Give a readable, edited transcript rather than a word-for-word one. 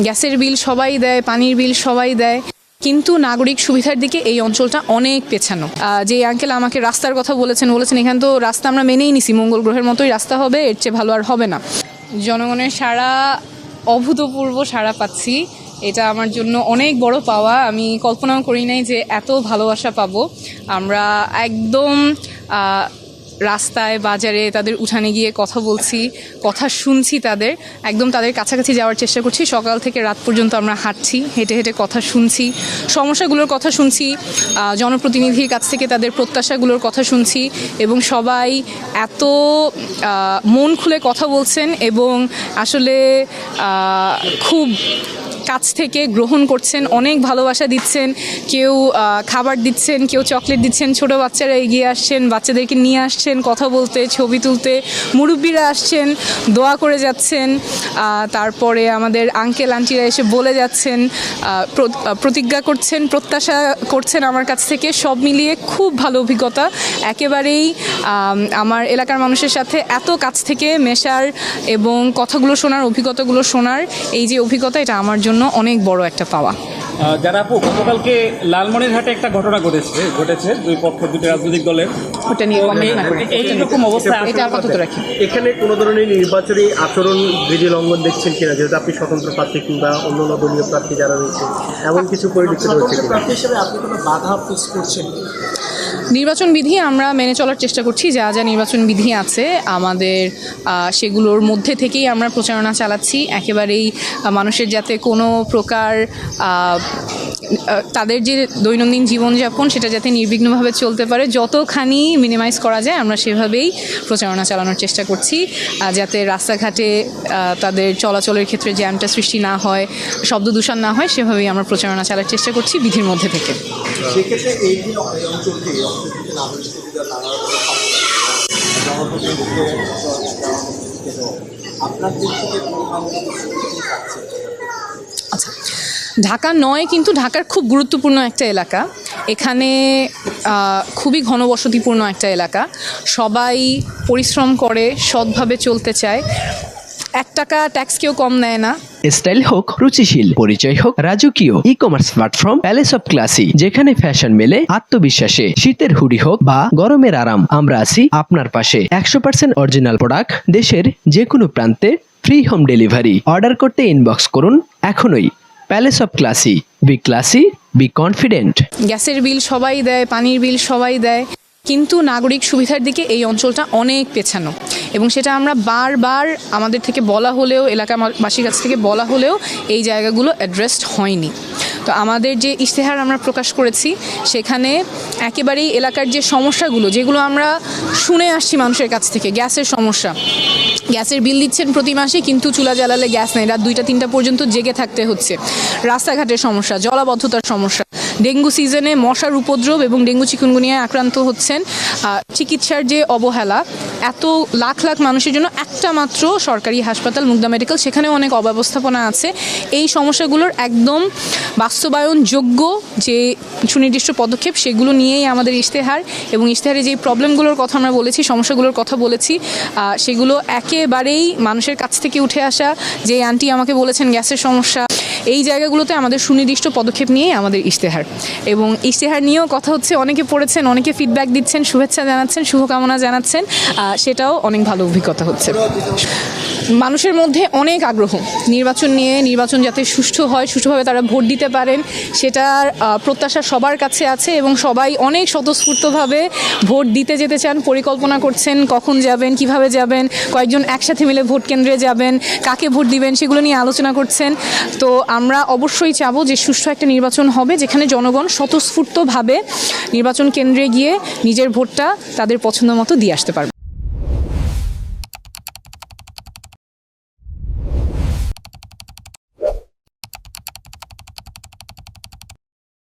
গ্যাসের বিল সবাই দেয়, পানির বিল সবাই দেয়, কিন্তু নাগরিক সুবিধার দিকে এই অঞ্চলটা অনেক পেছানো। যে আঙ্কেল আমাকে রাস্তার কথা বলেছেন এখানে তো রাস্তা আমরা মেনেই নিছি, মঙ্গল গ্রহের মতোই রাস্তা হবে, এর চেয়ে ভালো আর হবে না। জনগণের সাড়া, অভূতপূর্ব সাড়া পাচ্ছি, এটা আমার জন্য অনেক বড় পাওয়া। আমি কল্পনাও করি নাই যে এত ভালোবাসা পাবো। আমরা একদম রাস্তায় বাজারে তাদের উঠানে গিয়ে কথা বলছি, কথা শুনছি, তাদের কাছাকাছি যাওয়ার চেষ্টা করছি। সকাল থেকে রাত পর্যন্ত আমরা হাঁটছি, হেঁটে হেঁটে কথা শুনছি, সমস্যাগুলোর কথা শুনছি, জনপ্রতিনিধির কাছ থেকে তাদের প্রত্যাশাগুলোর কথা শুনছি, এবং সবাই এত মন খুলে কথা বলছেন এবং আসলে খুব কাছ থেকে গ্রহণ করছেন, অনেক ভালোবাসা দিচ্ছেন। কেউ খাবার দিচ্ছেন, কেউ চকলেট দিচ্ছেন, ছোট বাচ্চারা এগিয়ে আসছেন, বাচ্চাদেরকে নিয়ে আসছেন কথা বলতে, ছবি তুলতে, মুরব্বীরা আসছেন, দোয়া করে যাচ্ছেন। তারপরে আমাদের আঙ্কেল আন্টিরা এসে বলে যাচ্ছেন, প্রতিজ্ঞা করছেন, প্রত্যাশা করছেন আমার কাছ থেকে। সব মিলিয়ে খুব ভালো অভিজ্ঞতা। একেবারেই আমার এলাকার মানুষের সাথে এত কাছ থেকে মেশার এবং কথাগুলো শোনার, অভিজ্ঞতাগুলো শোনার এই যে অভিজ্ঞতা, এটা আমার জন্য অনেক বড় একটা পাওয়া। যারা আপু, গতকালকে লালমনিরহাটে একটা ঘটনা ঘটেছে দুই পক্ষের, দুটি রাজনৈতিক দলের, ওটা নিয়ে কমেন্ট না করি। এইরকম অবস্থা এটা আপাতত রাখি। এখানে কোনো ধরনের নির্বাচনী আচরণ বিধি লঙ্ঘন দেখছেন কিনা, যেহেতু আপনি স্বতন্ত্র প্রার্থী কিংবা অন্য দলীয় প্রার্থী যারা রয়েছে, এমন কিছু পরিলক্ষিত হচ্ছে কিনা? প্রার্থী হিসেবে আপনি কোনো বাধা ফেস করছেন? নির্বাচন বিধি আমরা মেনে চলার চেষ্টা করছি। যা যা নির্বাচন বিধি আছে আমাদের সেগুলোর মধ্যে থেকেই আমরা প্রচারণা চালাচ্ছি, একেবারেই মানুষের যাতে কোনো প্রকার তাদের যে দৈনন্দিন জীবনযাপন সেটা যাতে নির্বিঘ্নভাবে চলতে পারে, যতখানি মিনিমাইজ করা যায় আমরা সেভাবেই প্রচারণা চালানোর চেষ্টা করছি, যাতে রাস্তাঘাটে তাদের চলাচলের ক্ষেত্রে জ্যামটা সৃষ্টি না হয়, শব্দ দূষণ না হয়, সেভাবেই আমরা প্রচারণা চালার চেষ্টা করছি বিধির মধ্যে থেকে। সেক্ষেত্রে এই যে অঞ্চলটি নাগরিক সুবিধা নানা আপনার দিক থেকে আচ্ছা, ঢাকা নয়, কিন্তু ঢাকার খুব গুরুত্বপূর্ণ একটা এলাকা। এখানে খুবই ঘনবসতিপূর্ণ একটা এলাকা। সবাই পরিশ্রম করে, সৎভাবে চলতে চায়, 1 টাকা ট্যাক্স কেউ কম নেয় না। স্টাইল হোক রুচিশীল, পরিচয় হোক রাজকীয়, e commerce platform palace of classy, যেখানে ফ্যাশন মেলে আত্মবিশ্বাসে। শীতের হুডি হোক বা গরমের আরাম, আমরা আছি আপনার পাশে। 100% অরিজিনাল প্রোডাক্ট, দেশের যে কোনো প্রান্তে, ফ্রি হোম ডেলিভারি। অর্ডার করতে ইনবক্স করুন এখনই। Palace of classy, B classy, be confident. গ্যাসের বিল সবাই দেয়, পানির বিল সবাই দেয়, কিন্তু নাগরিক সুবিধার দিকে এই অঞ্চলটা অনেক পেছানো, এবং সেটা আমরা বারবার আমাদের থেকে বলা হলেও, এলাকাবাসীর কাছ থেকে বলা হলেও এই জায়গাগুলো অ্যাড্রেসড হয়নি। তো আমাদের যে ইশতেহার আমরা প্রকাশ করেছি সেখানে একেবারেই এলাকার যে সমস্যাগুলো, যেগুলো আমরা শুনে আসছি মানুষের কাছ থেকে, গ্যাসের সমস্যা, গ্যাসের বিল দিচ্ছেন প্রতি মাসে কিন্তু চুলা জ্বালালে গ্যাস নেই, রাত 2টা-3টা পর্যন্ত জেগে থাকতে হচ্ছে, রাস্তাঘাটের সমস্যা, জলাবদ্ধতার সমস্যা, ডেঙ্গু সিজনে মশার উপদ্রব এবং ডেঙ্গু চিকুনগুনিয়ায় আক্রান্ত হচ্ছেন, চিকিৎসার যে অবহেলা, এত লাখ লাখ মানুষের জন্য একটা মাত্র সরকারি হাসপাতাল মুগদা মেডিকেল, সেখানেও অনেক অব্যবস্থাপনা আছে। এই সমস্যাগুলোর একদম বাস্তবায়নযোগ্য যে সুনির্দিষ্ট পদক্ষেপ, সেগুলো নিয়েই আমাদের ইশতেহার, এবং ইশতেহারে যে প্রবলেমগুলোর কথা আমরা বলেছি, সমস্যাগুলোর কথা বলেছি, সেগুলো একেবারেই মানুষের কাছ থেকে উঠে আসা। যে আন্টি আমাকে বলেছেন গ্যাসের সমস্যা, এই জায়গাগুলোতে আমাদের সুনির্দিষ্ট পদক্ষেপ নিয়েই আমাদের ইশতেহার, এবং ইশতেহার নিয়েও কথা হচ্ছে। অনেকে পড়েছেন, অনেকে ফিডব্যাক দিচ্ছেন, শুভেচ্ছা জানাচ্ছেন, শুভকামনা জানাচ্ছেন, সেটাও অনেক ভালো অভিজ্ঞতা হচ্ছে। মানুষের মধ্যে অনেক আগ্রহ নির্বাচন নিয়ে, নির্বাচন যাতে সুষ্ঠু হয়, সুষ্ঠুভাবে তারা ভোট দিতে পারেন, সেটার প্রত্যাশা সবার কাছে আছে, এবং সবাই অনেক স্বতঃস্ফূর্তভাবে ভোট দিতে যেতে চান, পরিকল্পনা করছেন কখন যাবেন, কিভাবে যাবেন, কয়েকজন একসাথে মিলে ভোট কেন্দ্রে যাবেন, কাকে ভোট দিবেন, সেগুলো নিয়ে আলোচনা করছেন। তো আমরা অবশ্যই চাবো যে সুষ্ঠু একটা নির্বাচন হবে, যেখানে জনগণ স্বতঃস্ফূর্তভাবে নির্বাচন কেন্দ্রে গিয়ে নিজের ভোটটা তাদের পছন্দ মতো দিয়ে আসতে পারবে।